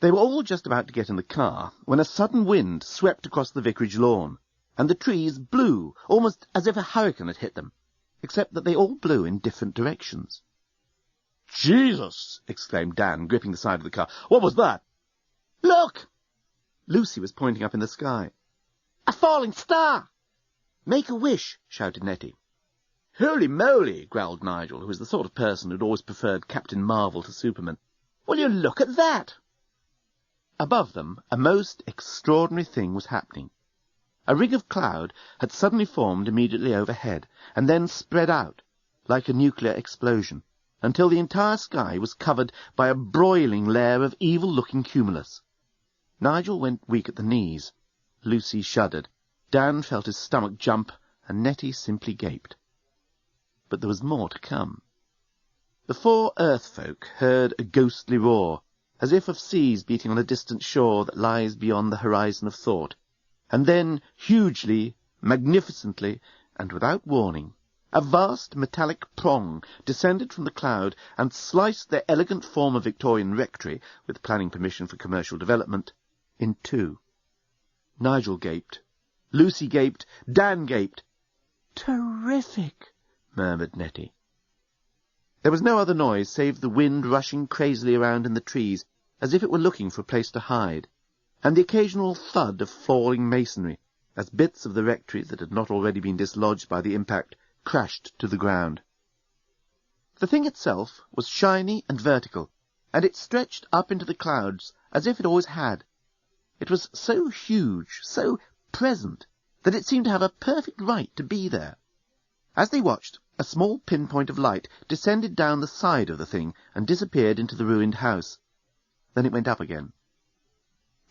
They were all just about to get in the car when a sudden wind swept across the vicarage lawn, and the trees blew, almost as if a hurricane had hit them, except that they all blew in different directions. "Jesus!" exclaimed Dan, gripping the side of the car. "What was that?" "Look!" Lucy was pointing up in the sky. "A falling star!" "Make a wish!" shouted Nettie. "Holy moly!" growled Nigel, who was the sort of person who'd always preferred Captain Marvel to Superman. "Will you look at that?" Above them, a most extraordinary thing was happening. A ring of cloud had suddenly formed immediately overhead, and then spread out, like a nuclear explosion, until the entire sky was covered by a broiling layer of evil-looking cumulus. Nigel went weak at the knees. Lucy shuddered. Dan felt his stomach jump, and Nettie simply gaped. But there was more to come. The four Earth folk heard a ghostly roar, as if of seas beating on a distant shore that lies beyond the horizon of thought, and then, hugely, magnificently, and without warning, a vast metallic prong descended from the cloud and sliced their elegant former Victorian rectory, with planning permission for commercial development, in two. Nigel gaped. Lucy gaped. Dan gaped. "Terrific," murmured Nettie. There was no other noise save the wind rushing crazily around in the trees, as if it were looking for a place to hide, and the occasional thud of falling masonry, as bits of the rectory that had not already been dislodged by the impact crashed to the ground. The thing itself was shiny and vertical, and it stretched up into the clouds as if it always had. It was so huge, so present, that it seemed to have a perfect right to be there. As they watched, a small pinpoint of light descended down the side of the thing and disappeared into the ruined house. Then it went up again.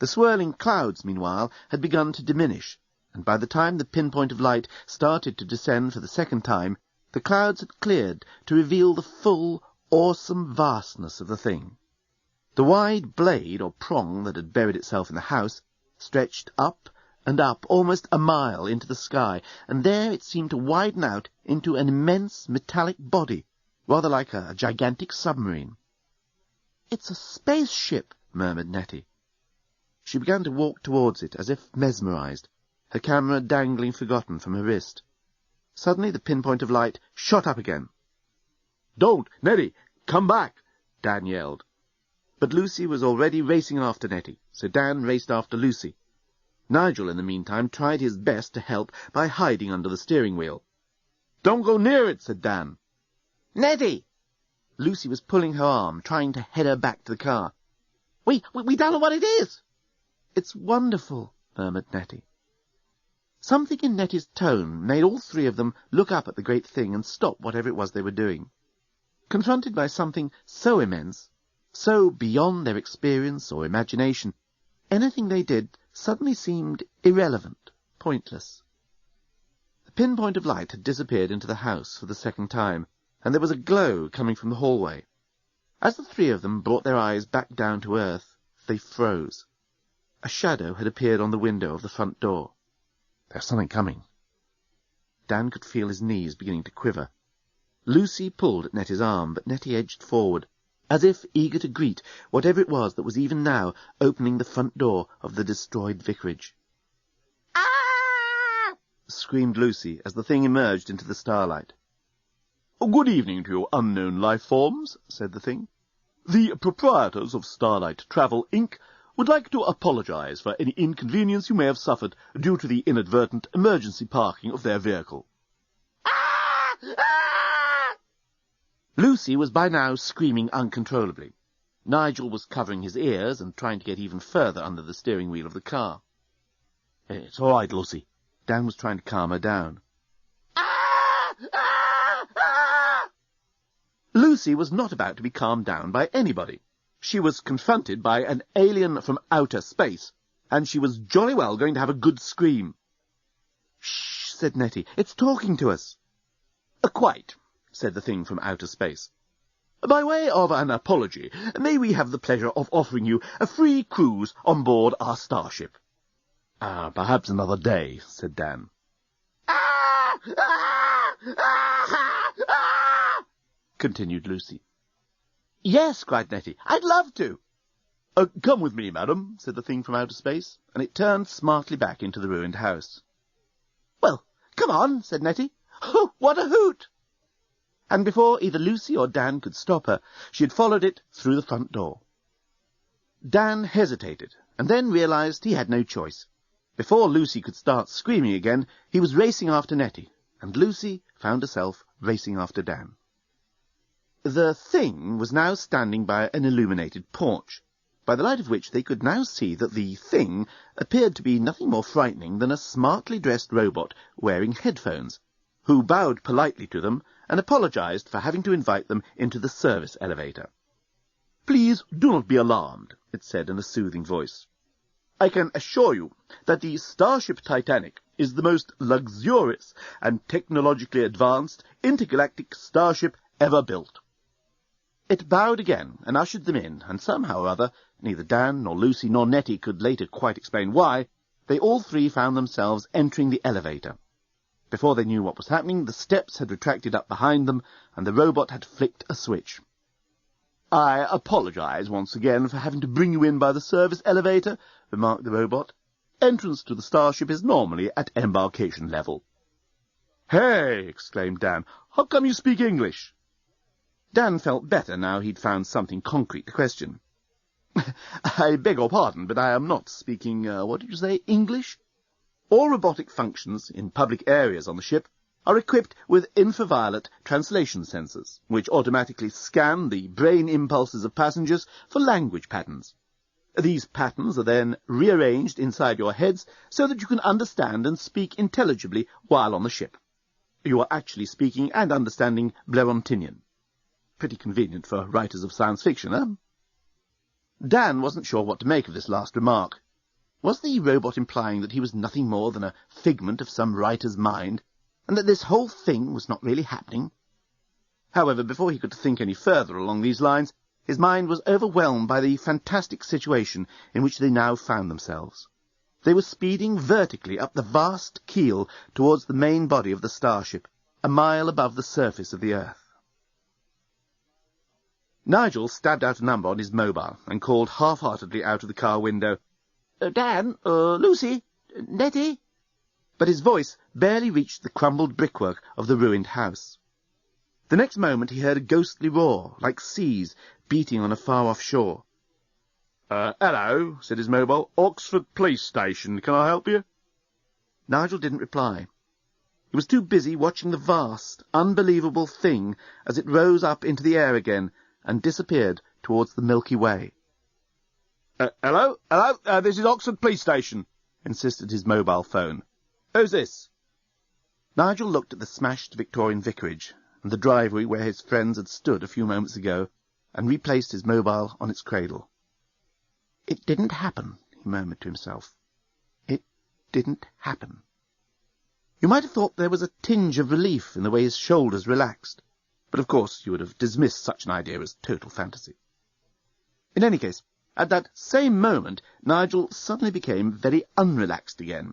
The swirling clouds, meanwhile, had begun to diminish, and by the time the pinpoint of light started to descend for the second time, the clouds had cleared to reveal the full, awesome vastness of the thing. The wide blade or prong that had buried itself in the house stretched up and up almost a mile into the sky, and there it seemed to widen out into an immense metallic body, rather like a gigantic submarine. "It's a spaceship," murmured Nettie. She began to walk towards it, as if mesmerized, her camera dangling forgotten from her wrist. Suddenly the pinpoint of light shot up again. "Don't, Nettie! Come back!" Dan yelled. But Lucy was already racing after Nettie, so Dan raced after Lucy. Nigel, in the meantime, tried his best to help by hiding under the steering wheel. "Don't go near it," said Dan. "Nettie!" Lucy was pulling her arm, trying to head her back to the car. We don't know what it is." "It's wonderful," murmured Nettie. Something in Nettie's tone made all three of them look up at the great thing and stop whatever it was they were doing. Confronted by something so immense, so beyond their experience or imagination, anything they did suddenly seemed irrelevant, pointless. The pinpoint of light had disappeared into the house for the second time, and there was a glow coming from the hallway. As the three of them brought their eyes back down to earth, they froze. A shadow had appeared on the window of the front door. "There's something coming." Dan could feel his knees beginning to quiver. Lucy pulled at Nettie's arm, but Nettie edged forward, as if eager to greet whatever it was that was even now opening the front door of the destroyed vicarage. "Ah!" screamed Lucy as the thing emerged into the starlight. "Good evening to you, unknown life forms," said the thing. "The proprietors of Starlight Travel, Inc. would like to apologize for any inconvenience you may have suffered due to the inadvertent emergency parking of their vehicle." Ah! Ah! Lucy was by now screaming uncontrollably. Nigel was covering his ears and trying to get even further under the steering wheel of the car. "It's all right, Lucy." Dan was trying to calm her down. Ah! Ah! Ah! Lucy was not about to be calmed down by anybody. She was confronted by an alien from outer space, and she was jolly well going to have a good scream. "Shh," said Nettie. "It's talking to us." "Quite," said the thing from outer space. "By way of an apology, may we have the pleasure of offering you a free cruise on board our starship?" Perhaps another day," said Dan. "Ah! Ah! Ah! Ah!" continued Lucy. "Yes," cried Nettie. "I'd love to." Come with me, madam, said the thing from outer space, and it turned smartly back into the ruined house. Well, come on, said Nettie. Oh, what a hoot! And before either Lucy or Dan could stop her, she had followed it through the front door. Dan hesitated, and then realized he had no choice. Before Lucy could start screaming again, he was racing after Nettie, and Lucy found herself racing after Dan. The thing was now standing by an illuminated porch, by the light of which they could now see that the thing appeared to be nothing more frightening than a smartly dressed robot wearing headphones, who bowed politely to them and apologized for having to invite them into the service elevator. Please do not be alarmed, it said in a soothing voice. I can assure you that the Starship Titanic is the most luxurious and technologically advanced intergalactic starship ever built. It bowed again and ushered them in, and somehow or other, neither Dan nor Lucy nor Nettie could later quite explain why, they all three found themselves entering the elevator. Before they knew what was happening, the steps had retracted up behind them, and the robot had flicked a switch. I apologize once again for having to bring you in by the service elevator, remarked the robot. Entrance to the starship is normally at embarkation level. Hey, exclaimed Dan, how come you speak English? Dan felt better now he'd found something concrete to question. I beg your pardon, but I am not speaking, what did you say, English? All robotic functions in public areas on the ship are equipped with infraviolet translation sensors, which automatically scan the brain impulses of passengers for language patterns. These patterns are then rearranged inside your heads so that you can understand and speak intelligibly while on the ship. You are actually speaking and understanding Blerontinian. Pretty convenient for writers of science fiction, eh? Dan wasn't sure what to make of this last remark. Was the robot implying that he was nothing more than a figment of some writer's mind, and that this whole thing was not really happening? However, before he could think any further along these lines, his mind was overwhelmed by the fantastic situation in which they now found themselves. They were speeding vertically up the vast keel towards the main body of the starship, a mile above the surface of the Earth. Nigel stabbed out a number on his mobile and called half-heartedly out of the car window, Dan, Lucy, Nettie. But his voice barely reached the crumbled brickwork of the ruined house. The next moment he heard a ghostly roar, like seas beating on a far-off shore. Hello, said his mobile. Oxford Police Station. Can I help you? Nigel didn't reply. He was too busy watching the vast, unbelievable thing as it rose up into the air again and disappeared towards the Milky Way. Hello, this is Oxford Police Station, insisted his mobile phone. Who's this? Nigel looked at the smashed Victorian vicarage and the driveway where his friends had stood a few moments ago, and replaced his mobile on its cradle. It didn't happen, he murmured to himself. It didn't happen. You might have thought there was a tinge of relief in the way his shoulders relaxed, but of course you would have dismissed such an idea as total fantasy. In any case, at that same moment, Nigel suddenly became very unrelaxed again.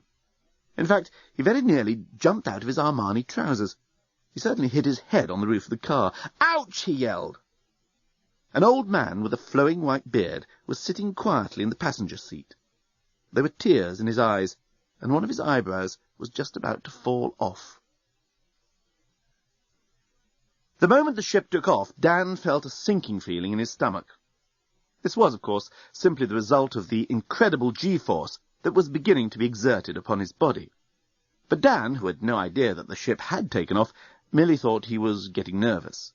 In fact, he very nearly jumped out of his Armani trousers. He certainly hit his head on the roof of the car. "Ouch!" he yelled. An old man with a flowing white beard was sitting quietly in the passenger seat. There were tears in his eyes, and one of his eyebrows was just about to fall off. The moment the ship took off, Dan felt a sinking feeling in his stomach. This was, of course, simply the result of the incredible G-force that was beginning to be exerted upon his body. But Dan, who had no idea that the ship had taken off, merely thought he was getting nervous.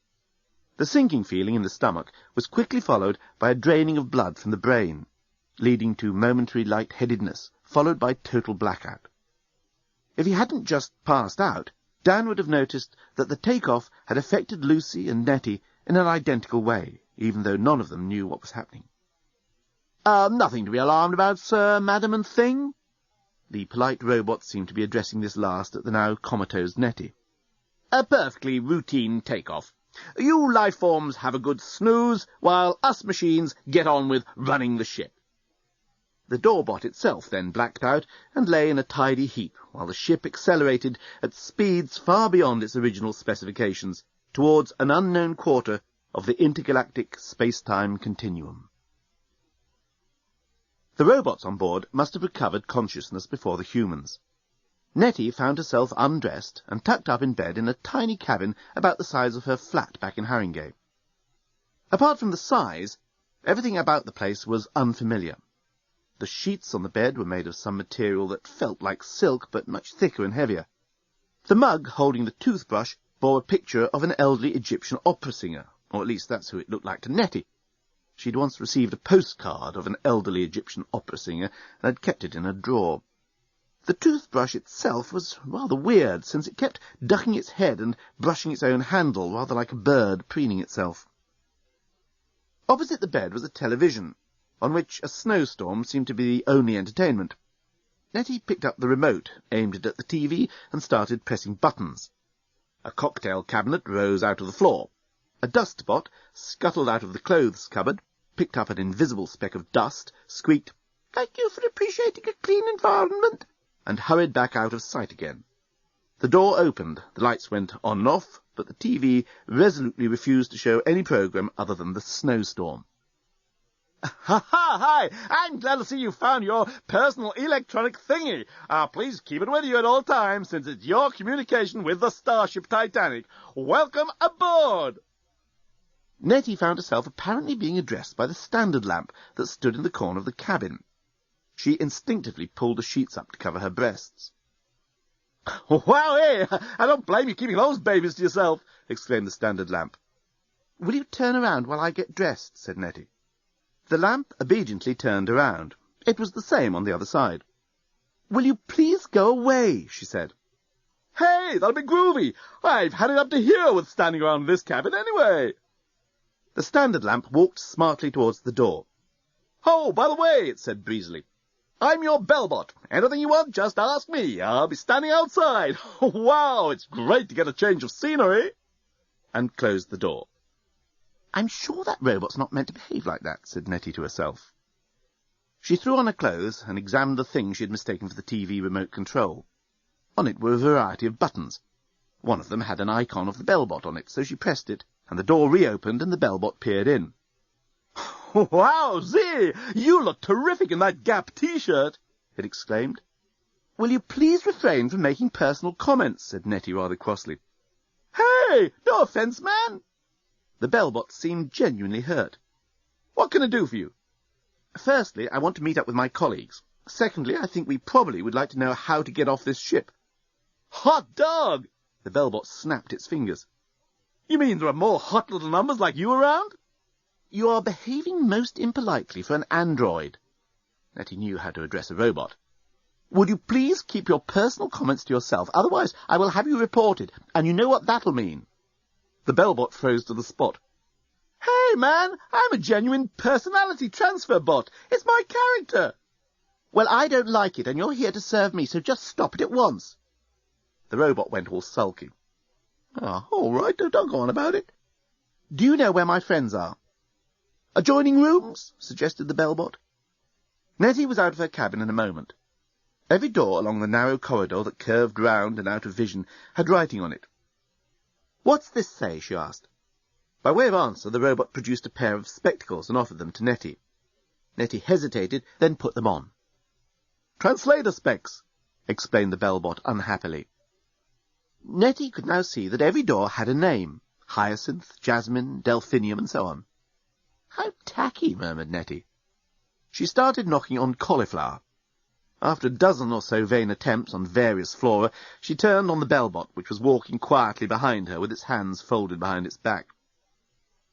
The sinking feeling in the stomach was quickly followed by a draining of blood from the brain, leading to momentary light-headedness, followed by total blackout. If he hadn't just passed out, Dan would have noticed that the take-off had affected Lucy and Nettie in an identical way, even though none of them knew what was happening. "Nothing to be alarmed about, sir, madam, and thing?" The polite robot seemed to be addressing this last at the now comatose Nettie. "A perfectly routine take-off. You life forms have a good snooze, while us machines get on with running the ship." The doorbot itself then blacked out and lay in a tidy heap, while the ship accelerated at speeds far beyond its original specifications, towards an unknown quarter of the intergalactic space-time continuum. The robots on board must have recovered consciousness before the humans. Nettie found herself undressed and tucked up in bed in a tiny cabin about the size of her flat back in Haringey. Apart from the size, everything about the place was unfamiliar. The sheets on the bed were made of some material that felt like silk, but much thicker and heavier. The mug holding the toothbrush bore a picture of an elderly Egyptian opera singer, or at least that's who it looked like to Nettie. She'd once received a postcard of an elderly Egyptian opera singer and had kept it in a drawer. The toothbrush itself was rather weird, since it kept ducking its head and brushing its own handle, rather like a bird preening itself. Opposite the bed was a television, on which a snowstorm seemed to be the only entertainment. Nettie picked up the remote, aimed it at the TV, and started pressing buttons. A cocktail cabinet rose out of the floor. A dustbot scuttled out of the clothes cupboard, picked up an invisible speck of dust, squeaked, "Thank you for appreciating a clean environment," and hurried back out of sight again. The door opened, the lights went on and off, but the TV resolutely refused to show any program other than the snowstorm. Hi! I'm glad to see you found your personal electronic thingy. Please keep it with you at all times, since it's your communication with the Starship Titanic. Welcome aboard! Nettie found herself apparently being addressed by the standard lamp that stood in the corner of the cabin. She instinctively pulled the sheets up to cover her breasts. "Wow, hey! I don't blame you keeping those babies to yourself," exclaimed the standard lamp. "Will you turn around while I get dressed?" said Nettie. The lamp obediently turned around. It was the same on the other side. "Will you please go away?" she said. "Hey, that'll be groovy. I've had it up to here with standing around in this cabin anyway." The standard lamp walked smartly towards the door. "Oh, by the way," it said breezily, "I'm your bellbot. Anything you want, just ask me. I'll be standing outside. Wow, it's great to get a change of scenery." And closed the door. "I'm sure that robot's not meant to behave like that," said Nettie to herself. She threw on her clothes and examined the thing she had mistaken for the TV remote control. On it were a variety of buttons. One of them had an icon of the bellbot on it, so she pressed it, and the door reopened and the bellbot peered in. "Wow, Z! You look terrific in that Gap T-shirt!" it exclaimed. "Will you please refrain from making personal comments?" said Nettie rather crossly. "Hey, no offence, man!" The bellbot seemed genuinely hurt. "What can I do for you?" "Firstly, I want to meet up with my colleagues. Secondly, I think we probably would like to know how to get off this ship." "Hot dog!" The bellbot snapped its fingers. "You mean there are more hot little numbers like you around?" "You are behaving most impolitely for an android." Nettie knew how to address a robot. "Would you please keep your personal comments to yourself? Otherwise, I will have you reported, and you know what that'll mean." The bellbot froze to the spot. "Hey, man, I'm a genuine personality transfer bot. It's my character." "Well, I don't like it, and you're here to serve me, so just stop it at once." The robot went all sulky. All right, don't go on about it." "Do you know where my friends are?" "Adjoining rooms?" suggested the bellbot. Nettie was out of her cabin in a moment. Every door along the narrow corridor that curved round and out of vision had writing on it. "What's this say?" she asked. By way of answer, the robot produced a pair of spectacles and offered them to Nettie. Nettie hesitated, then put them on. "Translator specs," explained the bellbot unhappily. Nettie could now see that every door had a name: Hyacinth, Jasmine, Delphinium, and so on. "How tacky," murmured Nettie. She started knocking on Cauliflower. After a dozen or so vain attempts on various flora, she turned on the bellbot, which was walking quietly behind her with its hands folded behind its back.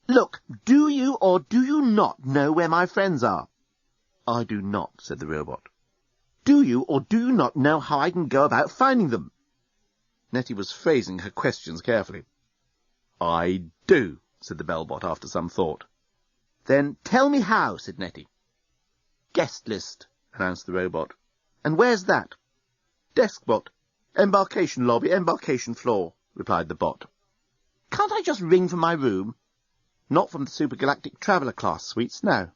"Look, do you or do you not know where my friends are?" "I do not," said the robot. "Do you or do you not know how I can go about finding them?" Nettie was phrasing her questions carefully. "I do," said the bellbot after some thought. "Then tell me how," said Nettie. "Guest list," announced the robot. "And where's that?" "Desk bot. Embarkation lobby, embarkation floor," replied the bot. "Can't I just ring from my room?" "Not from the supergalactic traveller class suites, no."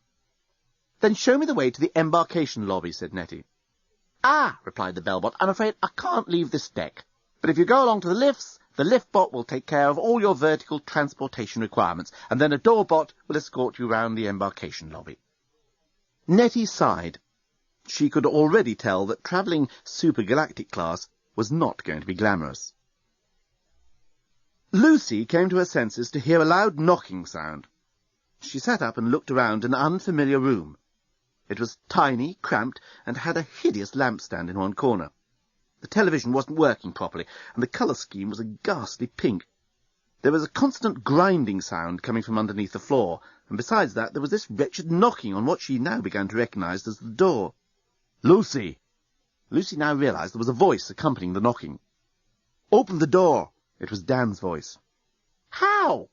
"Then show me the way to the embarkation lobby," said Nettie. "Ah," replied the bellbot, "I'm afraid I can't leave this deck. But if you go along to the lifts, the lift bot will take care of all your vertical transportation requirements, and then a door bot will escort you round the embarkation lobby." Nettie sighed. She could already tell that travelling supergalactic class was not going to be glamorous. Lucy came to her senses to hear a loud knocking sound. She sat up and looked around an unfamiliar room. It was tiny, cramped, and had a hideous lampstand in one corner. The television wasn't working properly, and the colour scheme was a ghastly pink. There was a constant grinding sound coming from underneath the floor, and besides that there was this wretched knocking on what she now began to recognise as the door. "Lucy!" Lucy now realised there was a voice accompanying the knocking. "Open the door!" It was Dan's voice. "How?"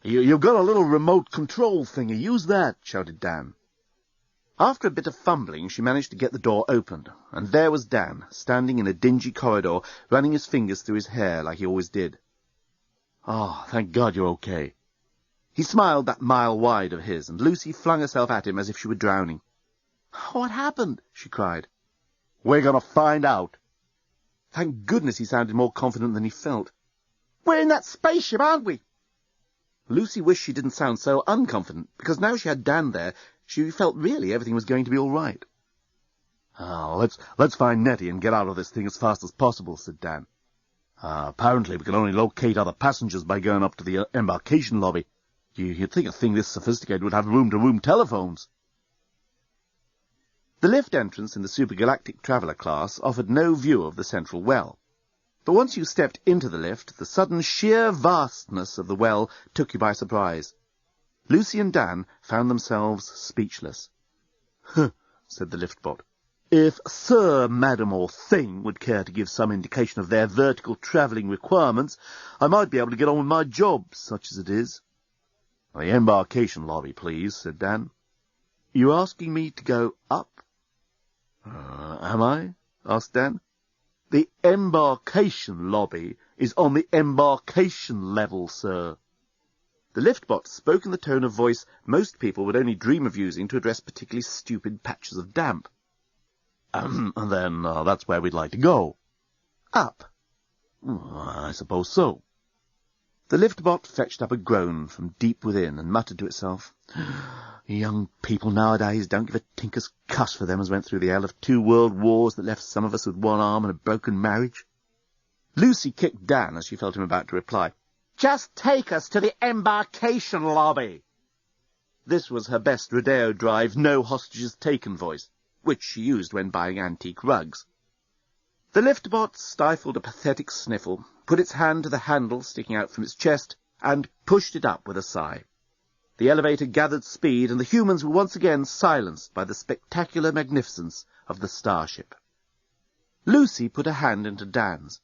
You've got a little remote control thingy. Use that," shouted Dan. After a bit of fumbling, she managed to get the door opened, and there was Dan, standing in a dingy corridor, running his fingers through his hair like he always did. "Oh, thank God you're okay." He smiled that mile wide of his, and Lucy flung herself at him as if she were drowning. "What happened?" she cried. "We're going to find out." Thank goodness he sounded more confident than he felt. "We're in that spaceship, aren't we?" Lucy wished she didn't sound so unconfident, because now she had Dan there, she felt really everything was going to be all right. Let's find Nettie and get out of this thing as fast as possible," said Dan. "Apparently we can only locate other passengers by going up to the embarkation lobby. You'd think a thing this sophisticated would have room-to-room telephones." The lift entrance in the supergalactic traveller class offered no view of the central well. But once you stepped into the lift, the sudden sheer vastness of the well took you by surprise. Lucy and Dan found themselves speechless. "Huh," said the liftbot. "If Sir, Madam, or Thing would care to give some indication of their vertical travelling requirements, I might be able to get on with my job, such as it is." "The embarkation lobby, please," said Dan. "You're asking me to go up?" Am I?" asked Dan. "The embarkation lobby is on the embarkation level, sir." The liftbot spoke in the tone of voice most people would only dream of using to address particularly stupid patches of damp. And then that's where we'd like to go." "Up?" "I suppose so." The liftbot fetched up a groan from deep within and muttered to itself, "Young people nowadays don't give a tinker's cuss for them as went through the hell of 2 world wars that left some of us with one arm and a broken marriage." Lucy kicked Dan as she felt him about to reply. "Just take us to the embarkation lobby." This was her best Rodeo Drive, no hostages taken voice, which she used when buying antique rugs. The liftbot stifled a pathetic sniffle, put its hand to the handle sticking out from its chest, and pushed it up with a sigh. The elevator gathered speed, and the humans were once again silenced by the spectacular magnificence of the starship. Lucy put a hand into Dan's.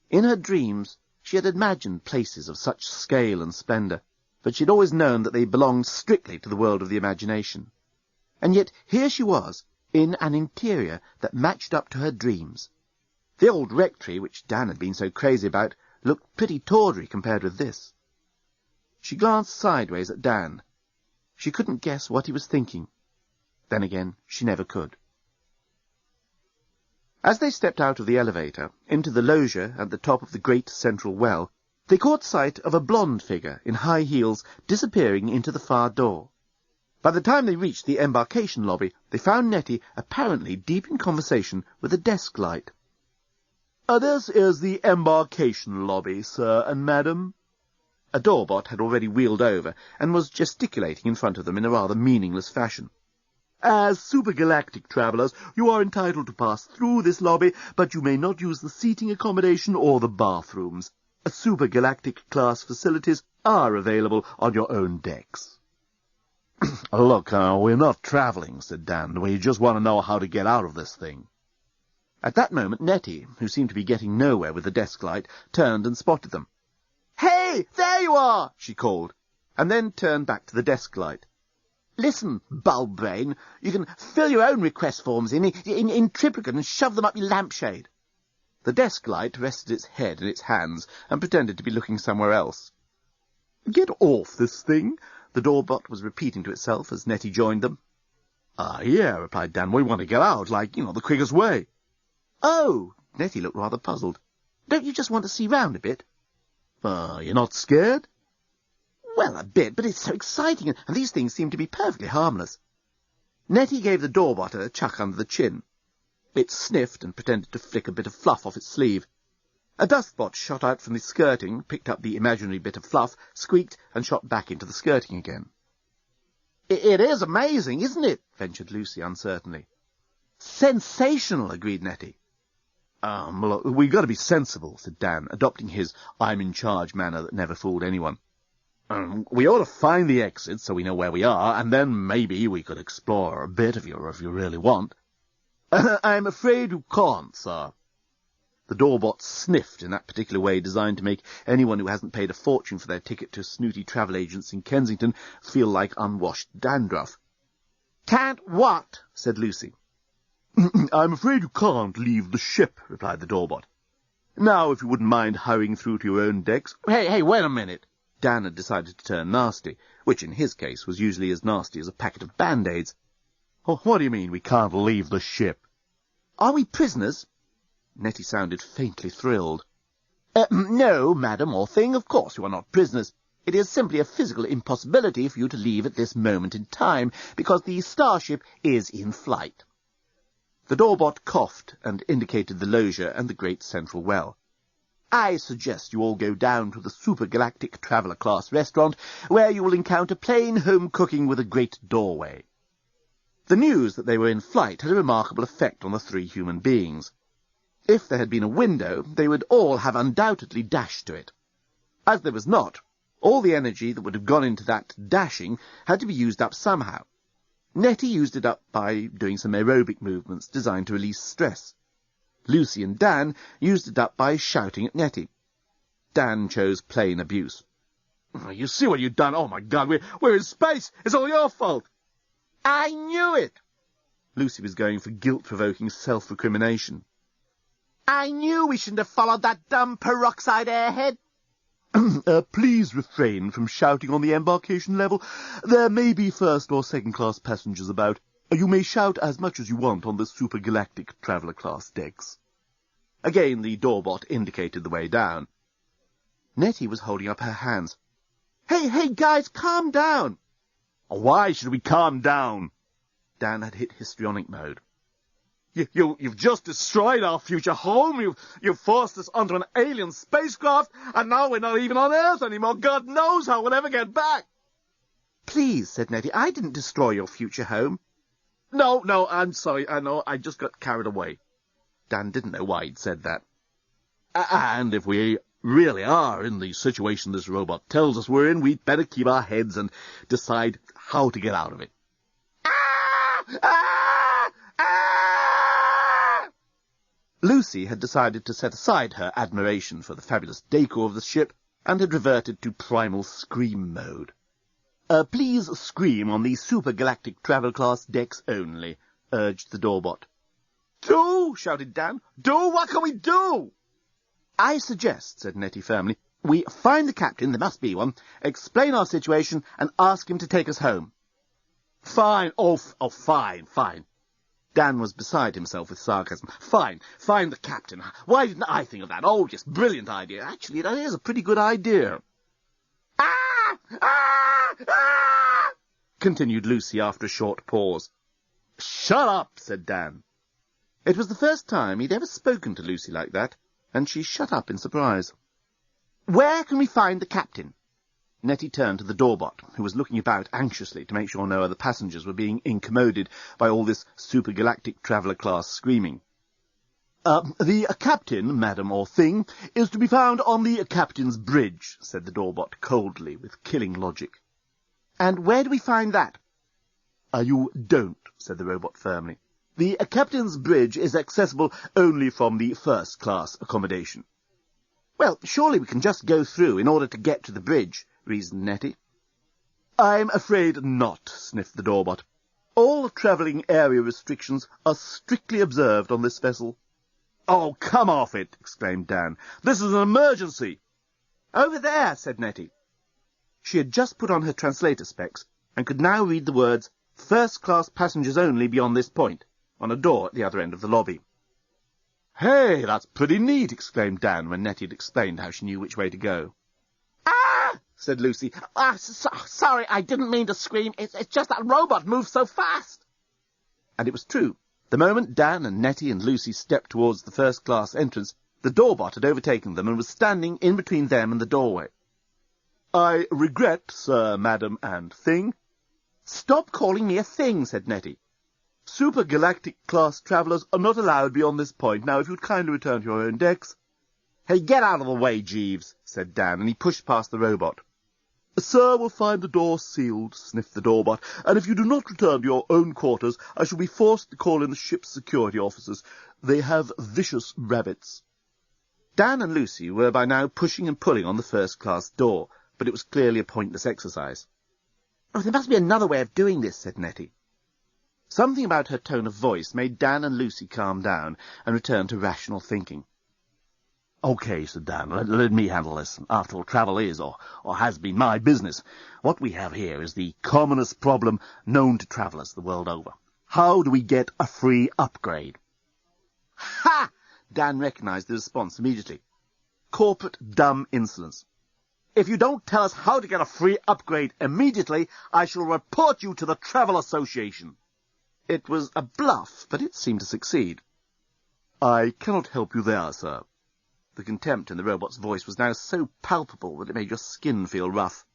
In her dreams, she had imagined places of such scale and splendour, but she had always known that they belonged strictly to the world of the imagination. And yet here she was, in an interior that matched up to her dreams. The old rectory, which Dan had been so crazy about, looked pretty tawdry compared with this. She glanced sideways at Dan. She couldn't guess what he was thinking. Then again, she never could. As they stepped out of the elevator, into the loggia at the top of the great central well, they caught sight of a blonde figure in high heels disappearing into the far door. By the time they reached the embarkation lobby, they found Nettie apparently deep in conversation with a desk light. "This is the embarkation lobby, sir and madam." A doorbot had already wheeled over, and was gesticulating in front of them in a rather meaningless fashion. "As supergalactic travellers, you are entitled to pass through this lobby, but you may not use the seating accommodation or the bathrooms. Supergalactic class facilities are available on your own decks." "Look, we're not travelling," said Dan. "We just want to know how to get out of this thing." At that moment, Nettie, who seemed to be getting nowhere with the desk light, turned and spotted them. "Hey, there you are!" she called, and then turned back to the desk light. "Listen, bulb brain, you can fill your own request forms in triplicate and shove them up your lampshade." The desk light rested its head in its hands and pretended to be looking somewhere else. "Get off this thing," the doorbot was repeating to itself as Nettie joined them. Yeah," replied Dan. "We want to get out, the quickest way." "Oh," Nettie looked rather puzzled. "Don't you just want to see round a bit?" You're not scared?" "Well, a bit, but it's so exciting, and these things seem to be perfectly harmless." Nettie gave the doorbot a chuck under the chin. It sniffed and pretended to flick a bit of fluff off its sleeve. A dustbot shot out from the skirting, picked up the imaginary bit of fluff, squeaked, and shot back into the skirting again. "It is amazing, isn't it?" ventured Lucy uncertainly. "Sensational," agreed Nettie. Look, we've got to be sensible," said Dan, adopting his I'm-in-charge manner that never fooled anyone. We ought to find the exit so we know where we are, and then maybe we could explore a bit if you really want." "I'm afraid you can't, sir." The doorbot sniffed in that particular way designed to make anyone who hasn't paid a fortune for their ticket to snooty travel agents in Kensington feel like unwashed dandruff. "Can't what?" said Lucy. "I'm afraid you can't leave the ship," replied the doorbot. "Now, if you wouldn't mind hurrying through to your own decks—" Hey, wait a minute. Dan had decided to turn nasty, which in his case was usually as nasty as a packet of Band-Aids. "Oh, what do you mean we can't leave the ship?" "Are we prisoners?" Nettie sounded faintly thrilled. "No, madam or thing, of course you are not prisoners. It is simply a physical impossibility for you to leave at this moment in time, because the Starship is in flight." The doorbot coughed and indicated the loggia and the great central well. "I suggest you all go down to the supergalactic traveller-class restaurant, where you will encounter plain home cooking with a great doorway." The news that they were in flight had a remarkable effect on the three human beings. If there had been a window, they would all have undoubtedly dashed to it. As there was not, all the energy that would have gone into that dashing had to be used up somehow. Nettie used it up by doing some aerobic movements designed to release stress. Lucy and Dan used it up by shouting at Nettie. Dan chose plain abuse. "You see what you've done? Oh, my God, we're in space! It's all your fault!" "I knew it!" Lucy was going for guilt-provoking self-recrimination. "I knew we shouldn't have followed that dumb peroxide airhead." Please refrain from shouting on the embarkation level. There may be first or second-class passengers about. You may shout as much as you want on the supergalactic traveller-class decks." Again the doorbot indicated the way down. Nettie was holding up her hands. Hey, guys, calm down." "Why should we calm down?" Dan had hit histrionic mode. You've just destroyed our future home. You've forced us onto an alien spacecraft, and now we're not even on Earth anymore. God knows how we'll ever get back." "Please," said Nettie, "I didn't destroy your future home." No, I'm sorry. I know, I just got carried away. Dan didn't know why he'd said that. And if we really are in the situation this robot tells us we're in, we'd better keep our heads and decide how to get out of it. Lucy had decided to set aside her admiration for the fabulous decor of the ship and had reverted to primal scream mode. Please scream on the supergalactic travel-class decks only," urged the doorbot. "Do!" shouted Dan. "Do! What can we do?" "I suggest," said Nettie firmly, "we find the captain, there must be one, explain our situation, and ask him to take us home." "Fine. Oh, fine. Dan was beside himself with sarcasm. Fine, find the captain. Why didn't I think of that? Oh, just brilliant idea. Actually, that is a pretty good idea." Continued Lucy after a short pause. "Shut up," said Dan. It was the first time he'd ever spoken to Lucy like that, and she shut up in surprise. "Where can we find the captain?" Nettie turned to the doorbot, who was looking about anxiously to make sure no other passengers were being incommoded by all this supergalactic traveller-class screaming. The captain, madam or thing, is to be found on the captain's bridge," said the doorbot coldly, with killing logic. "And where do we find that?" You don't," said the robot firmly. "The captain's bridge is accessible only from the first-class accommodation." "Well, surely we can just go through in order to get to the bridge," reasoned Nettie. "I'm afraid not," sniffed the doorbot. "All travelling area restrictions are strictly observed on this vessel." "Oh, come off it!" exclaimed Dan. "This is an emergency." "Over there," said Nettie. She had just put on her translator specs and could now read the words, "First-class passengers only beyond this point," on a door at the other end of the lobby. "Hey, that's pretty neat," exclaimed Dan when Nettie had explained how she knew which way to go. "Ah!" said Lucy. Sorry, I didn't mean to scream. It's just that robot moves so fast." And it was true. The moment Dan and Nettie and Lucy stepped towards the first-class entrance, the doorbot had overtaken them and was standing in between them and the doorway. "I regret, sir, madam, and thing." "Stop calling me a thing," said Nettie. "Supergalactic class travellers are not allowed beyond this point. Now, if you'd kindly return to your own decks." "Hey, get out of the way, Jeeves," said Dan, and he pushed past the robot. "Sir will find the door sealed," sniffed the doorbot, "and if you do not return to your own quarters, I shall be forced to call in the ship's security officers. They have vicious rabbits." Dan and Lucy were by now pushing and pulling on the first-class door, but it was clearly a pointless exercise. "Oh, there must be another way of doing this," said Nettie. Something about her tone of voice made Dan and Lucy calm down and return to rational thinking. "Okay," said Dan, let me handle this. After all, travel is, or has been, my business. What we have here is the commonest problem known to travellers the world over. How do we get a free upgrade?" "Ha!" Dan recognised the response immediately. Corporate dumb insolence. "If you don't tell us how to get a free upgrade immediately, I shall report you to the Travel Association." It was a bluff, but it seemed to succeed. "I cannot help you there, sir." The contempt in the robot's voice was now so palpable that it made your skin feel rough.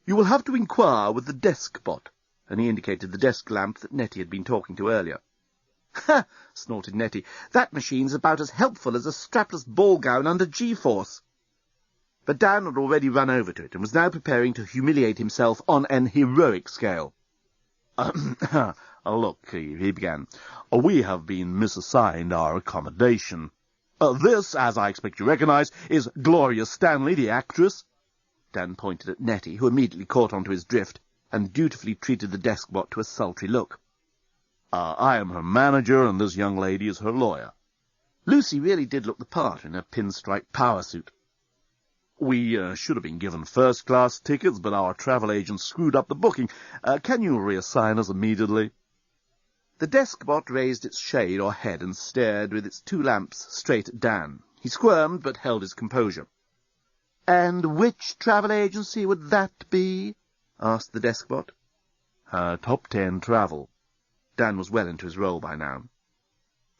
"You will have to inquire with the desk bot," and he indicated the desk lamp that Nettie had been talking to earlier. "Ha!" snorted Nettie. "That machine's about as helpful as a strapless ball gown under G-force." But Dan had already run over to it and was now preparing to humiliate himself on an heroic scale. "Look," he began, "we have been misassigned our accommodation. This, as I expect you recognize, is Gloria Stanley, the actress." Dan pointed at Nettie, who immediately caught on to his drift, and dutifully treated the desk bot to a sultry look. "I am her manager, and this young lady is her lawyer." Lucy really did look the part in her pinstripe power suit. "We should have been given first-class tickets, but our travel agent screwed up the booking. Can you reassign us immediately?" The desk bot raised its shade or head and stared with its two lamps straight at Dan. He squirmed, but held his composure. "And which travel agency would that be?" asked the desk bot. "Top 10 Travel." Dan was well into his role by now.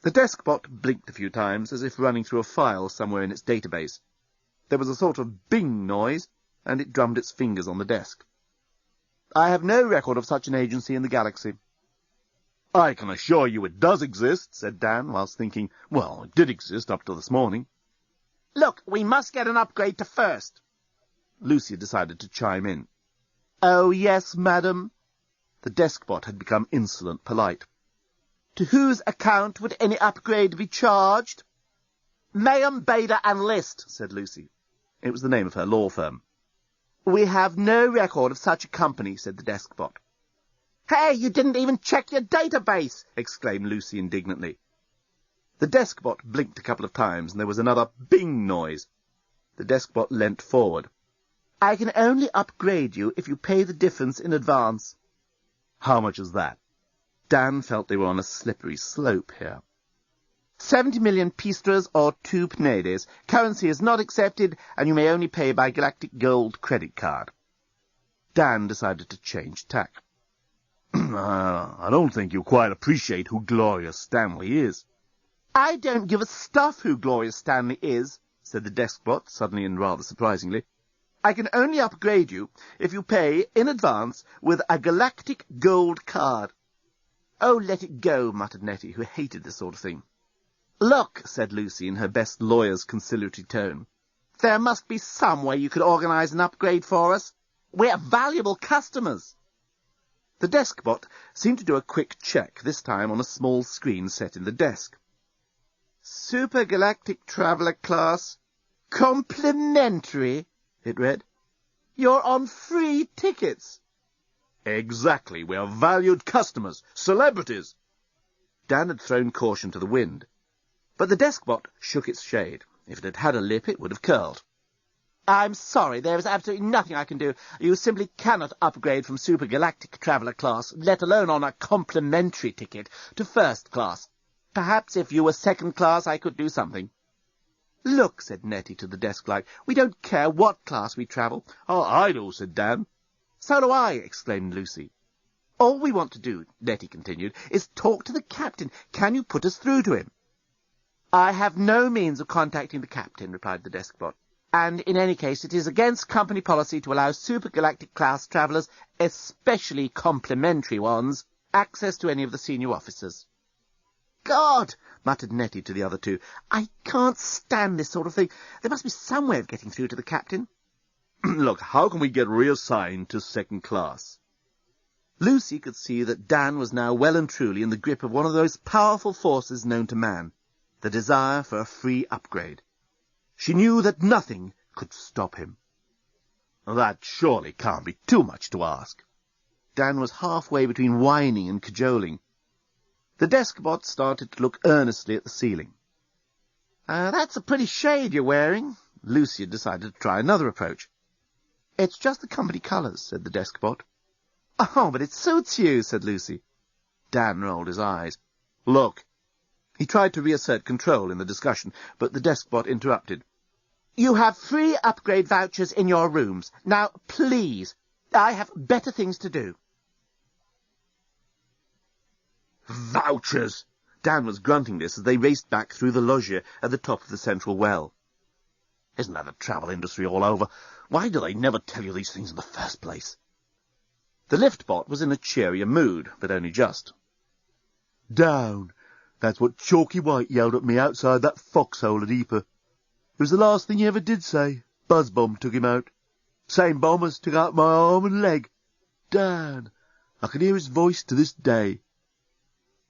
The desk bot blinked a few times, as if running through a file somewhere in its database. There was a sort of bing noise, and it drummed its fingers on the desk. "I have no record of such an agency in the galaxy." "I can assure you it does exist," said Dan, whilst thinking, well, it did exist up till this morning. "Look, we must get an upgrade to first." Lucy decided to chime in. "Oh, yes, madam." The desk bot had become insolent polite. "To whose account would any upgrade be charged?" "Mayhem, Bader and List," said Lucy. It was the name of her law firm. "We have no record of such a company," said the desk bot. "Hey, you didn't even check your database!" exclaimed Lucy indignantly. The desk bot blinked a couple of times, and there was another bing noise. The desk bot leant forward. "I can only upgrade you if you pay the difference in advance." "How much is that?" Dan felt they were on a slippery slope here. 70 million pistres or 2 pneides. Currency is not accepted, and you may only pay by Galactic Gold credit card. Dan decided to change tack. "I don't think you quite appreciate who Gloria Stanley is." "I don't give a stuff who Gloria Stanley is," said the desk bot, suddenly and rather surprisingly. "I can only upgrade you if you pay in advance with a Galactic Gold card." "Oh, let it go," muttered Nettie, who hated this sort of thing. "Look," said Lucy in her best lawyer's conciliatory tone, "there must be some way you could organise an upgrade for us. We're valuable customers." The desk bot seemed to do a quick check, this time on a small screen set in the desk. "Supergalactic Traveller Class, complimentary," it read. "You're on free tickets." "Exactly. We are valued customers, celebrities." Dan had thrown caution to the wind, but the desk bot shook its shade. If it had had a lip, it would have curled. "I'm sorry, there is absolutely nothing I can do. You simply cannot upgrade from Supergalactic Traveller Class, let alone on a complimentary ticket, to first class. Perhaps if you were second class I could do something." "Look," said Nettie to the desk light, "we don't care what class we travel." "Oh, I do," said Dan. "So do I," exclaimed Lucy. All we want to do, Nettie continued, is talk to the captain. Can you put us through to him? I have no means of contacting the captain, replied the desk-bot. And in any case, it is against company policy to allow supergalactic-class travellers, especially complimentary ones, access to any of the senior officers. God, muttered Nettie to the other two, I can't stand this sort of thing. There must be some way of getting through to the captain. Look, how can we get reassigned to second class? Lucy could see that Dan was now well and truly in the grip of one of those powerful forces known to man, the desire for a free upgrade. She knew that nothing could stop him. That surely can't be too much to ask. Dan was halfway between whining and cajoling. The desk-bot started to look earnestly at the ceiling. That's a pretty shade you're wearing. Lucy had decided to try another approach. It's just the company colours, said the desk-bot. Oh, but it suits you, said Lucy. Dan rolled his eyes. Look. He tried to reassert control in the discussion, but the desk-bot interrupted. You have free upgrade vouchers in your rooms. Now, please, I have better things to do. Vouchers! Dan was grunting this as they raced back through the loggia at the top of the central well. Isn't that the travel industry all over? Why do they never tell you these things in the first place? The lift-bot was in a cheerier mood, but only just. Down! That's what Chalky White yelled at me outside that foxhole at Ypres. It was the last thing he ever did say. Buzz bomb took him out. Same bomb as took out my arm and leg. Dan! I can hear his voice to this day.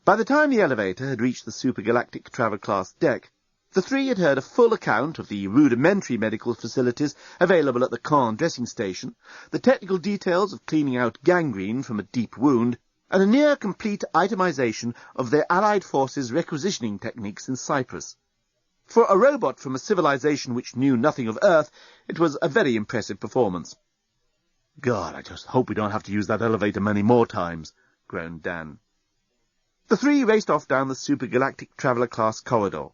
By the time the elevator had reached the supergalactic travel class deck, the three had heard a full account of the rudimentary medical facilities available at the Caen dressing station, the technical details of cleaning out gangrene from a deep wound, and a near-complete itemization of their Allied forces' requisitioning techniques in Cyprus. For a robot from a civilization which knew nothing of Earth, it was a very impressive performance. God, I just hope we don't have to use that elevator many more times, groaned Dan. The three raced off down the supergalactic traveller class corridor.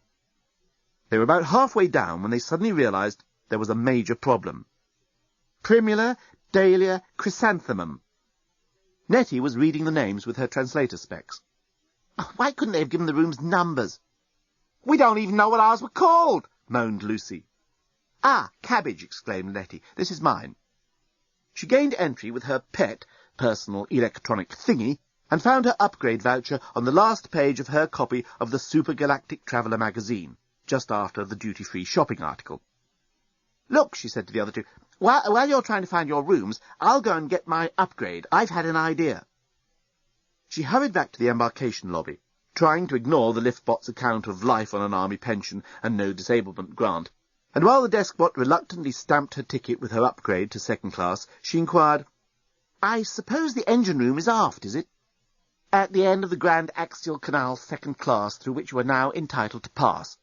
They were about halfway down when they suddenly realized there was a major problem. Primula, Dahlia, Chrysanthemum. Nettie was reading the names with her translator specs. Why couldn't they have given the rooms numbers? We don't even know what ours were called, moaned Lucy. Ah, cabbage, exclaimed Nettie. This is mine. She gained entry with her pet, personal electronic thingy, and found her upgrade voucher on the last page of her copy of the Supergalactic Traveller magazine, just after the duty-free shopping article. Look, she said to the other two, while you're trying to find your rooms, I'll go and get my upgrade. I've had an idea. She hurried back to the embarkation lobby, trying to ignore the lift-bot's account of life on an army pension and no disablement grant, and while the desk-bot reluctantly stamped her ticket with her upgrade to second class, she inquired, I suppose the engine room is aft, is it? At the end of the Grand Axial Canal second class, through which you are now entitled to pass.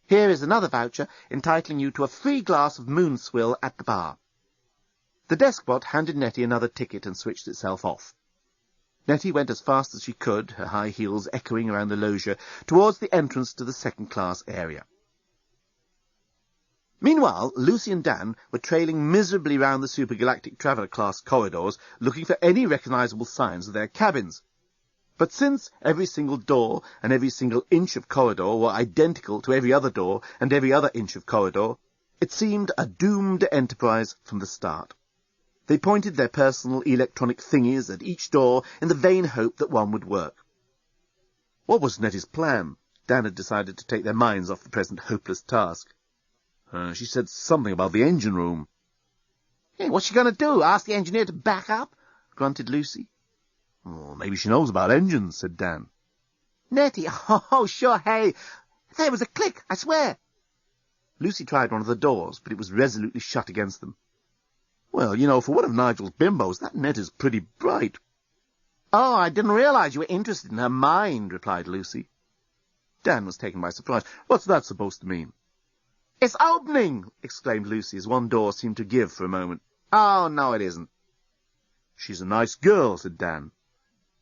Here is another voucher entitling you to a free glass of moon swill at the bar. The desk-bot handed Nettie another ticket and switched itself off. Nettie went as fast as she could, her high heels echoing around the loggia, towards the entrance to the second-class area. Meanwhile, Lucy and Dan were trailing miserably round the supergalactic traveller class corridors, looking for any recognisable signs of their cabins. But since every single door and every single inch of corridor were identical to every other door and every other inch of corridor, it seemed a doomed enterprise from the start. They pointed their personal electronic thingies at each door in the vain hope that one would work. What was Nettie's plan? Dan had decided to take their minds off the present hopeless task. She said something about the engine room. Hey, what's she going to do? Ask the engineer to back up? Grunted Lucy. Oh, maybe she knows about engines, said Dan. Nettie, oh, sure, hey. There was a click, I swear. Lucy tried one of the doors, but it was resolutely shut against them. Well, you know, for one of Nigel's bimbos, that net is pretty bright. Oh, I didn't realize you were interested in her mind, replied Lucy. Dan was taken by surprise. What's that supposed to mean? It's opening, exclaimed Lucy, as one door seemed to give for a moment. Oh, no, it isn't. She's a nice girl, said Dan.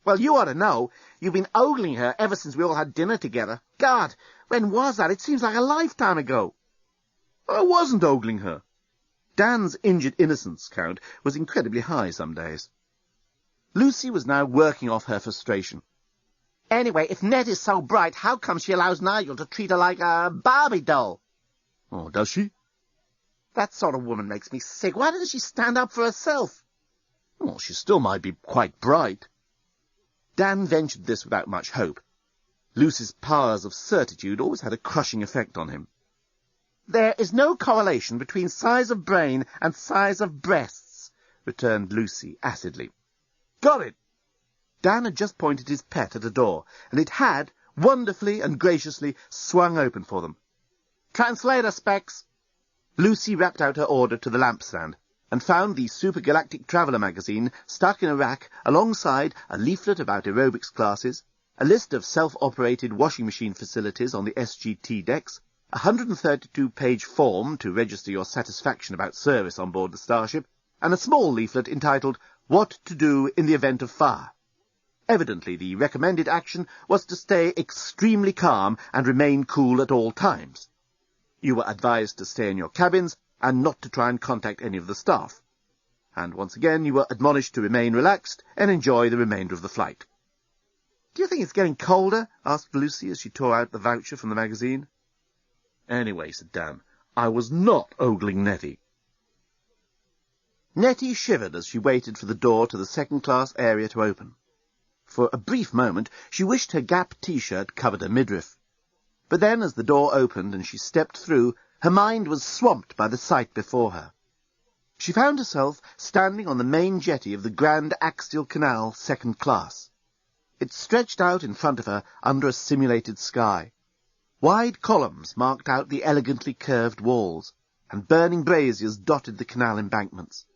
Well, you ought to know. You've been ogling her ever since we all had dinner together. God, when was that? It seems like a lifetime ago. I wasn't ogling her. Dan's injured innocence count was incredibly high some days. Lucy was now working off her frustration. Anyway, if Ned is so bright, how come she allows Nigel to treat her like a Barbie doll? Oh, does she? That sort of woman makes me sick. Why doesn't she stand up for herself? Well, she still might be quite bright. Dan ventured this without much hope. Lucy's powers of certitude always had a crushing effect on him. There is no correlation between size of brain and size of breasts, returned Lucy acidly. Got it! Dan had just pointed his pet at a door, and it had, wonderfully and graciously, swung open for them. Translator specs! Lucy rapped out her order to the lampstand, and found the Supergalactic Traveller magazine stuck in a rack alongside a leaflet about aerobics classes, a list of self-operated washing machine facilities on the SGT decks, a 132-page form to register your satisfaction about service on board the Starship, and a small leaflet entitled What to Do in the Event of Fire. Evidently, the recommended action was to stay extremely calm and remain cool at all times. You were advised to stay in your cabins and not to try and contact any of the staff. And once again, you were admonished to remain relaxed and enjoy the remainder of the flight. Do you think it's getting colder? Asked Lucy as she tore out the voucher from the magazine. Anyway, said Dan, I was not ogling Nettie. Nettie shivered as she waited for the door to the second-class area to open. For a brief moment, she wished her Gap T-shirt covered her midriff. But then, as the door opened and she stepped through, her mind was swamped by the sight before her. She found herself standing on the main jetty of the Grand Axial Canal, second class. It stretched out in front of her under a simulated sky. Wide columns marked out the elegantly curved walls, and burning braziers dotted the canal embankments.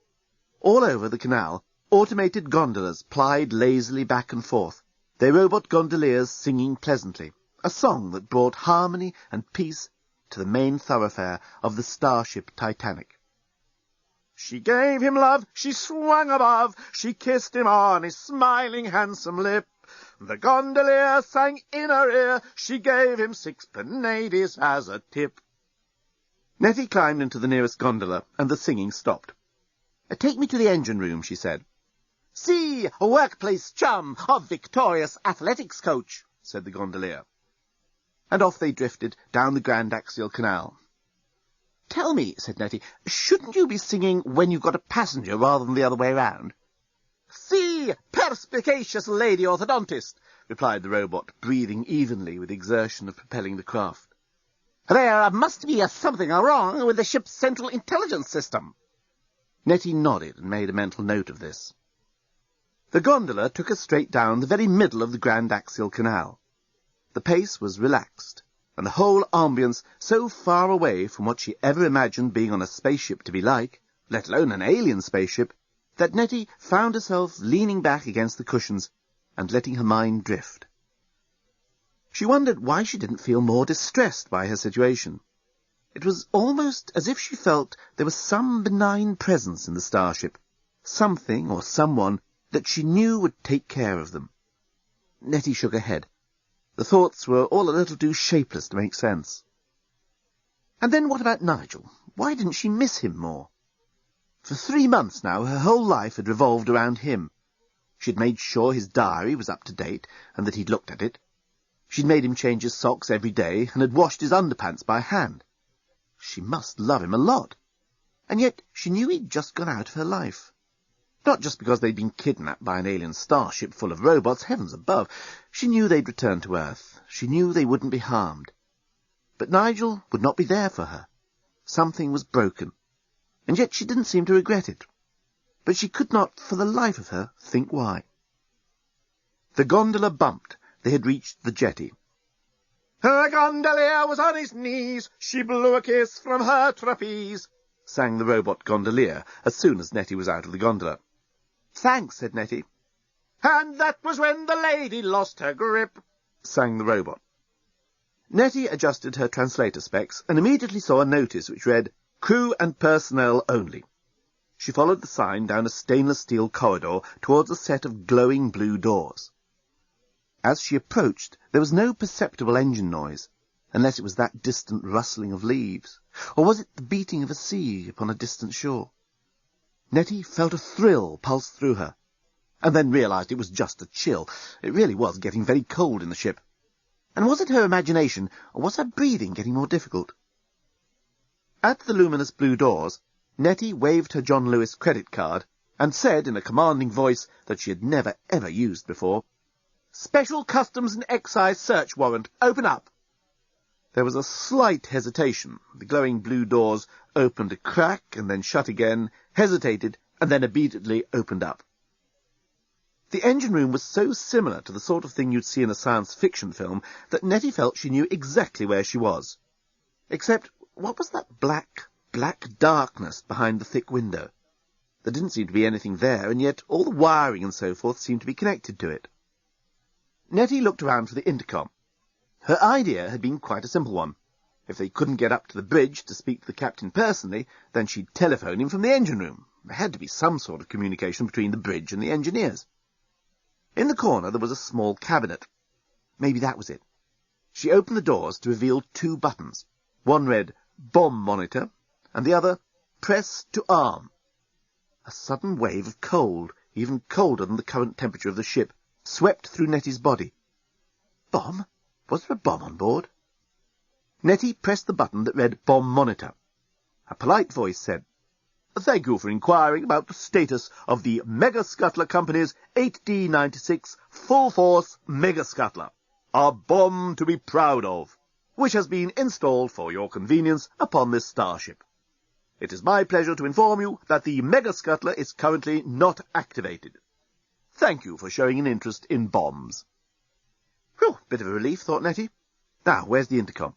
All over the canal, automated gondolas plied lazily back and forth, their robot gondoliers singing pleasantly, a song that brought harmony and peace to the main thoroughfare of the Starship Titanic. She gave him love, she swung above, she kissed him on his smiling handsome lip. The gondolier sang in her ear, she gave him 6 penades as a tip. Nettie climbed into the nearest gondola, and the singing stopped. Take me to the engine room, she said. See, a workplace chum of Victorious athletics coach, said the gondolier. And off they drifted down the Grand Axial Canal. Tell me, said Nettie, shouldn't you be singing when you've got a passenger rather than the other way round? See, perspicacious lady orthodontist, replied the robot, breathing evenly with exertion of propelling the craft. There must be something wrong with the ship's central intelligence system. Nettie nodded and made a mental note of this. The gondola took us straight down the very middle of the Grand Axial Canal. The pace was relaxed, and the whole ambience so far away from what she ever imagined being on a spaceship to be like, let alone an alien spaceship, that Nettie found herself leaning back against the cushions and letting her mind drift. She wondered why she didn't feel more distressed by her situation. It was almost as if she felt there was some benign presence in the starship, something or someone that she knew would take care of them. Nettie shook her head. The thoughts were all a little too shapeless to make sense. And then what about Nigel? Why didn't she miss him more? For 3 months now, her whole life had revolved around him. She'd made sure his diary was up to date, and that he'd looked at it. She'd made him change his socks every day, and had washed his underpants by hand. She must love him a lot. And yet she knew he'd just gone out of her life. Not just because they'd been kidnapped by an alien starship full of robots, heavens above. She knew they'd return to Earth. She knew they wouldn't be harmed. But Nigel would not be there for her. Something was broken. And yet she didn't seem to regret it. But she could not, for the life of her, think why. The gondola bumped. They had reached the jetty. The gondolier was on his knees. She blew a kiss from her trapeze, sang the robot gondolier as soon as Nettie was out of the gondola. Thanks, said Nettie. And that was when the lady lost her grip, sang the robot. Nettie adjusted her translator specs and immediately saw a notice which read, Crew and personnel only. She followed the sign down a stainless steel corridor towards a set of glowing blue doors. As she approached, there was no perceptible engine noise, unless it was that distant rustling of leaves, or was it the beating of a sea upon a distant shore? Nettie felt a thrill pulse through her, and then realised it was just a chill. It really was getting very cold in the ship. And was it her imagination, or was her breathing getting more difficult? At the luminous blue doors, Nettie waved her John Lewis credit card and said in a commanding voice that she had never ever used before, "Special Customs and Excise search warrant. Open up." There was a slight hesitation. The glowing blue doors opened a crack and then shut again, hesitated, and then immediately opened up. The engine room was so similar to the sort of thing you'd see in a science fiction film that Nettie felt she knew exactly where she was. Except, what was that black darkness behind the thick window? There didn't seem to be anything there, and yet all the wiring and so forth seemed to be connected to it. Nettie looked around for the intercom. Her idea had been quite a simple one. If they couldn't get up to the bridge to speak to the captain personally, then she'd telephone him from the engine room. There had to be some sort of communication between the bridge and the engineers. In the corner there was a small cabinet. Maybe that was it. She opened the doors to reveal 2 buttons. One read, "Bomb Monitor," and the other, "Press to Arm." A sudden wave of cold, even colder than the current temperature of the ship, swept through Nettie's body. Bomb? Was there a bomb on board? Nettie pressed the button that read Bomb Monitor. A polite voice said, "Thank you for inquiring about the status of the Mega Scuttler Company's 8D96 Full-Force Mega Scuttler, a bomb to be proud of, which has been installed for your convenience upon this starship. It is my pleasure to inform you that the Mega Scuttler is currently not activated. Thank you for showing an interest in bombs." Whew, bit of a relief, thought Nettie. Now, where's the intercom?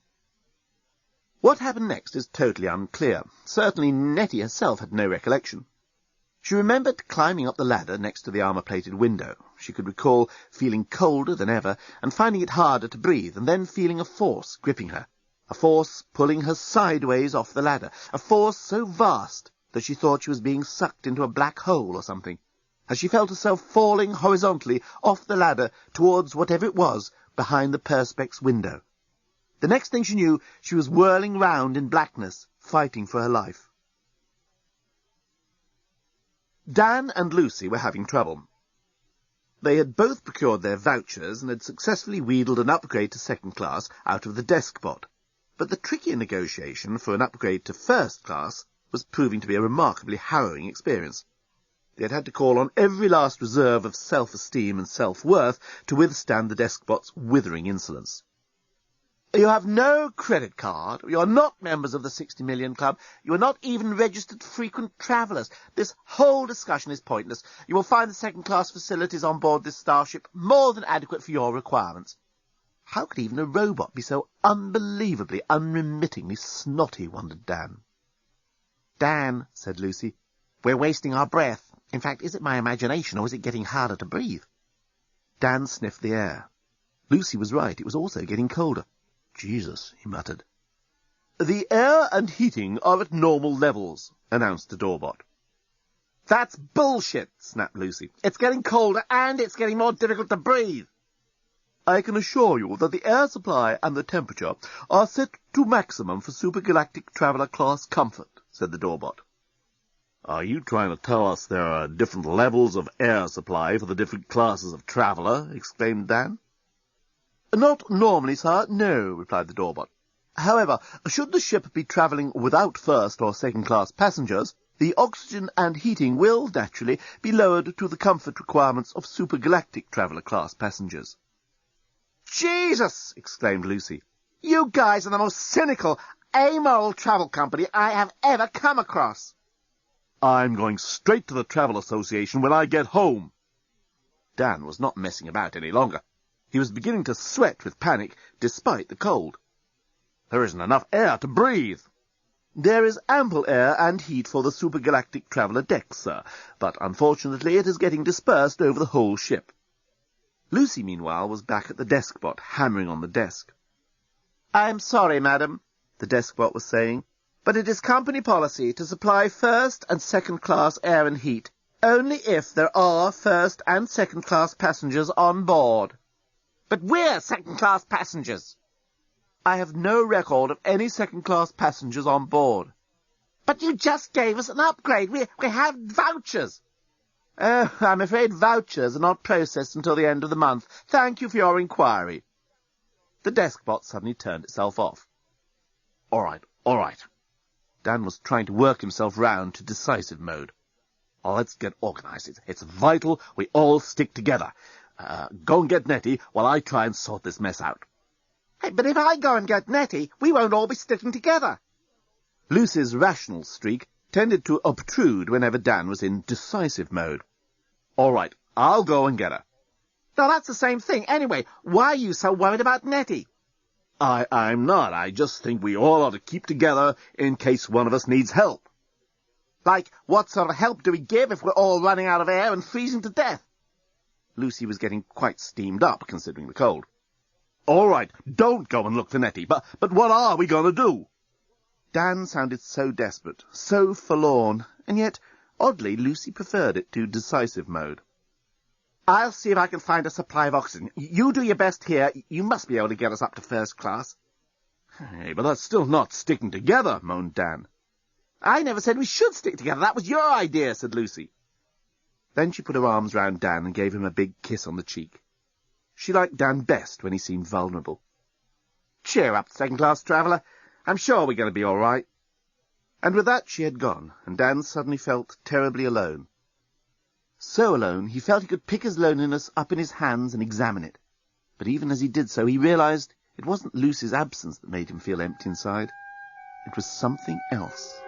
What happened next is totally unclear. Certainly Nettie herself had no recollection. She remembered climbing up the ladder next to the armour-plated window. She could recall feeling colder than ever and finding it harder to breathe, and then feeling a force gripping her, a force pulling her sideways off the ladder, a force so vast that she thought she was being sucked into a black hole or something, as she felt herself falling horizontally off the ladder towards whatever it was behind the Perspex window. The next thing she knew, she was whirling round in blackness, fighting for her life. Dan and Lucy were having trouble. They had both procured their vouchers and had successfully wheedled an upgrade to second class out of the desk bot, but the trickier negotiation for an upgrade to first class was proving to be a remarkably harrowing experience. They had had to call on every last reserve of self-esteem and self-worth to withstand the deskbot's withering insolence. "You have no credit card, you are not members of the 60 Million Club, you are not even registered frequent travellers. This whole discussion is pointless. You will find the second-class facilities on board this starship more than adequate for your requirements." How could even a robot be so unbelievably, unremittingly snotty, wondered Dan. "Dan," said Lucy, "we're wasting our breath. In fact, is it my imagination, or is it getting harder to breathe?" Dan sniffed the air. Lucy was right, it was also getting colder. "Jesus," he muttered. "The air and heating are at normal levels," announced the doorbot. "That's bullshit," snapped Lucy. "It's getting colder, and it's getting more difficult to breathe." "I can assure you that the air supply and the temperature are set to maximum for supergalactic traveller class comfort," said the doorbot. "Are you trying to tell us there are different levels of air supply for the different classes of traveller?" exclaimed Dan. "Not normally, sir, no," replied the doorbot. "However, should the ship be travelling without first or second-class passengers, the oxygen and heating will, naturally, be lowered to the comfort requirements of supergalactic traveller-class passengers." "Jesus!" exclaimed Lucy. "You guys are the most cynical, amoral travel company I have ever come across." "I'm going straight to the Travel Association when I get home." Dan was not messing about any longer. He was beginning to sweat with panic, despite the cold. "There isn't enough air to breathe." "There is ample air and heat for the supergalactic traveller deck, sir, but unfortunately it is getting dispersed over the whole ship." Lucy, meanwhile, was back at the deskbot, hammering on the desk. "I'm sorry, madam," the deskbot was saying, "but it is company policy to supply first and second-class air and heat, only if there are first and second-class passengers on board." "But we're second-class passengers." "I have no record of any second-class passengers on board." "But you just gave us an upgrade. We have vouchers." Oh, I'm afraid vouchers are not processed until the end of the month. Thank you for your inquiry. The deskbot suddenly turned itself off. All right. Dan was trying to work himself round to decisive mode. Oh, let's get organized. It's vital we all stick together. Go and get Nettie while I try and sort this mess out. Hey, but if I go and get Nettie, we won't all be sticking together. Lucy's rational streak tended to obtrude whenever Dan was in decisive mode. All right, I'll go and get her. No, that's the same thing. Anyway, why are you so worried about Nettie? I'm not. I just think we all ought to keep together in case one of us needs help. Like, what sort of help do we give if we're all running out of air and freezing to death? Lucy was getting quite steamed up, considering the cold. All right, don't go and look for Nettie, but what are we going to do? Dan sounded so desperate, so forlorn, and yet, oddly, Lucy preferred it to decisive mode. I'll see if I can find a supply of oxygen. You do your best here. You must be able to get us up to first class. Hey, but that's still not sticking together, moaned Dan. I never said we should stick together. That was your idea, said Lucy. Then she put her arms round Dan and gave him a big kiss on the cheek. She liked Dan best when he seemed vulnerable. Cheer up, second-class traveller. I'm sure we're going to be all right. And with that she had gone, and Dan suddenly felt terribly alone. So alone, he felt he could pick his loneliness up in his hands and examine it. But even as he did so, he realized it wasn't Lucy's absence that made him feel empty inside. It was something else.